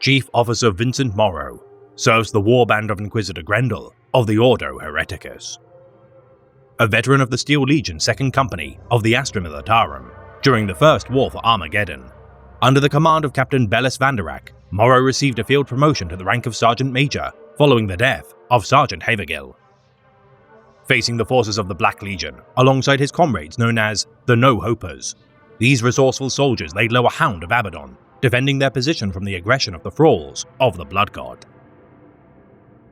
Chief Officer Vincent Morrow serves the warband of Inquisitor Grendel of the Ordo Hereticus. A veteran of the Steel Legion 2nd Company of the Astra Militarum during the First War for Armageddon, under the command of Captain Bellis Vanderak, Morrow received a field promotion to the rank of Sergeant Major following the death of Sergeant Havergill. Facing the forces of the Black Legion alongside his comrades known as the No-Hopers, these resourceful soldiers laid low a Hound of Abaddon, defending their position from the aggression of the thralls of the Blood God.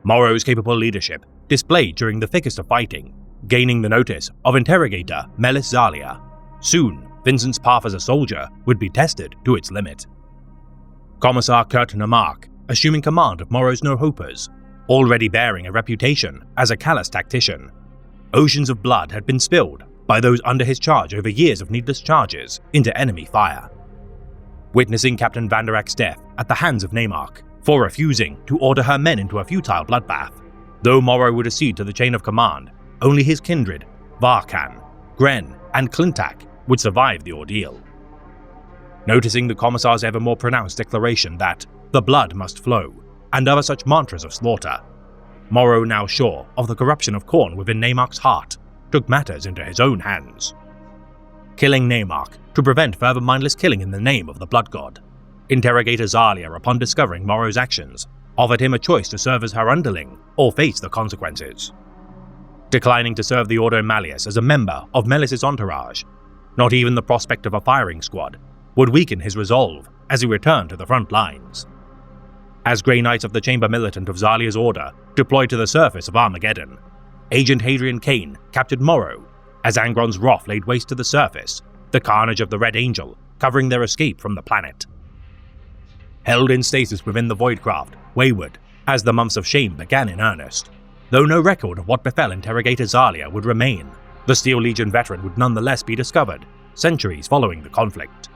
Morrow's capable leadership displayed during the thickest of fighting, gaining the notice of Interrogator Melis Zalia. Soon, Vincent's path as a soldier would be tested to its limit. Commissar Kurt Namark, assuming command of Morrow's No-Hopers, already bearing a reputation as a callous tactician. Oceans of blood had been spilled by those under his charge over years of needless charges into enemy fire. Witnessing Captain Vanderak's death at the hands of Namark for refusing to order her men into a futile bloodbath, though Morrow would accede to the chain of command, only his kindred, Varkan, Gren, and Clintak would survive the ordeal. Noticing the Commissar's ever more pronounced declaration that the blood must flow, and other such mantras of slaughter, Morrow, now sure of the corruption of Khorne within Namark's heart, took matters into his own hands. Killing Namark to prevent further mindless killing in the name of the Blood God, Interrogator Zalia, upon discovering Morrow's actions, offered him a choice to serve as her underling or face the consequences. Declining to serve the Ordo Malleus as a member of Melis's entourage, not even the prospect of a firing squad would weaken his resolve as he returned to the front lines. As Grey Knights of the Chamber Militant of Zalia's Order deployed to the surface of Armageddon, Agent Hadrian Kane captured Morrow as Angron's wrath laid waste to the surface, the carnage of the Red Angel covering their escape from the planet. Held in stasis within the Voidcraft, wayward as the months of shame began in earnest, though no record of what befell Interrogator Zalia would remain, the Steel Legion veteran would nonetheless be discovered centuries following the conflict.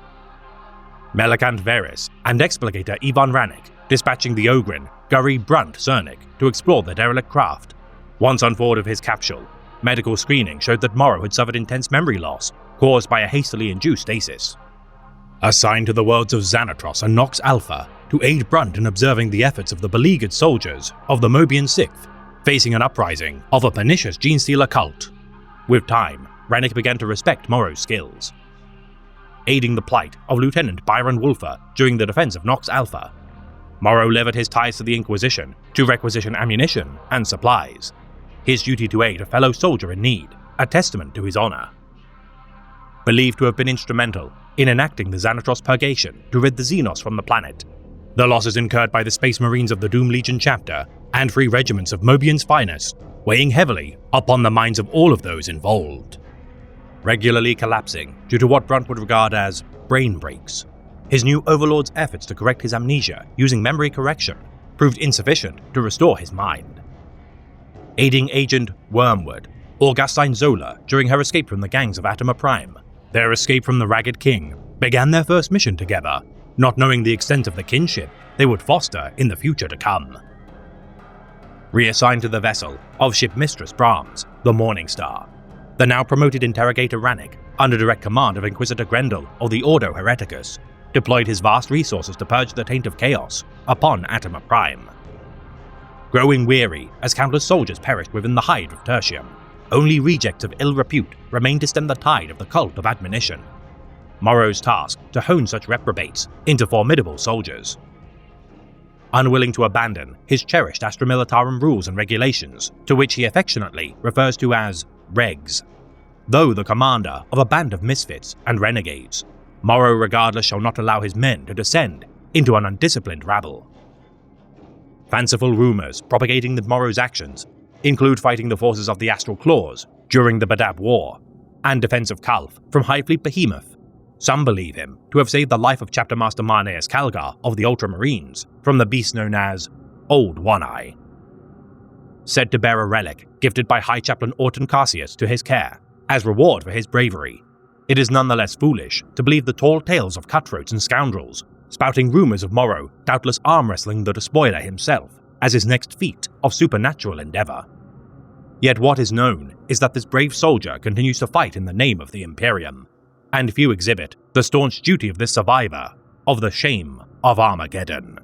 Melikant Veris and Explicator Ivan Rannik dispatching the Ogrin Guri Brunt Cernik to explore the derelict craft. Once on board of his capsule, medical screening showed that Morrow had suffered intense memory loss caused by a hastily induced stasis. Assigned to the worlds of Xanatros and Nox Alpha to aid Brunt in observing the efforts of the beleaguered soldiers of the Mobian 6th, facing an uprising of a pernicious gene-stealer cult. With time, Rannik began to respect Morrow's skills. Aiding the plight of Lieutenant Byron Wolfer during the defense of Nox Alpha, Morrow levered his ties to the Inquisition to requisition ammunition and supplies, his duty to aid a fellow soldier in need, a testament to his honor. Believed to have been instrumental in enacting the Xanatros Purgation to rid the Xenos from the planet, the losses incurred by the Space Marines of the Doom Legion chapter and 3 regiments of Mobian's finest weighing heavily upon the minds of all of those involved. Regularly collapsing due to what Brunt would regard as brain breaks, his new overlord's efforts to correct his amnesia using memory correction proved insufficient to restore his mind. Aiding Agent Wormwood, Augustine Zola, during her escape from the gangs of Atoma Prime, their escape from the Ragged King began their first mission together, not knowing the extent of the kinship they would foster in the future to come. Reassigned to the vessel of Ship Mistress Brahms, the Morning Star, the now promoted Interrogator Rannik, under direct command of Inquisitor Grendel of the Ordo Hereticus, deployed his vast resources to purge the taint of chaos upon Atoma Prime. Growing weary as countless soldiers perished within the hive of Tertium, only rejects of ill repute remained to stem the tide of the cult of admonition. Morrow's task to hone such reprobates into formidable soldiers. Unwilling to abandon his cherished Astra Militarum rules and regulations, to which he affectionately refers to as regs, though the commander of a band of misfits and renegades, Morrow regardless shall not allow his men to descend into an undisciplined rabble. Fanciful rumors propagating the Morrow's actions include fighting the forces of the Astral Claws during the Badab War, and defense of Kalf from High Fleet Behemoth. Some believe him to have saved the life of Chapter Master Marneus Calgar of the Ultramarines from the beast known as Old One-Eye. Said to bear a relic gifted by High Chaplain Orton Cassius to his care, as reward for his bravery, it is nonetheless foolish to believe the tall tales of cutthroats and scoundrels, spouting rumors of Morrow doubtless arm-wrestling the Despoiler himself as his next feat of supernatural endeavor. Yet what is known is that this brave soldier continues to fight in the name of the Imperium, and few exhibit the staunch duty of this survivor of the shame of Armageddon.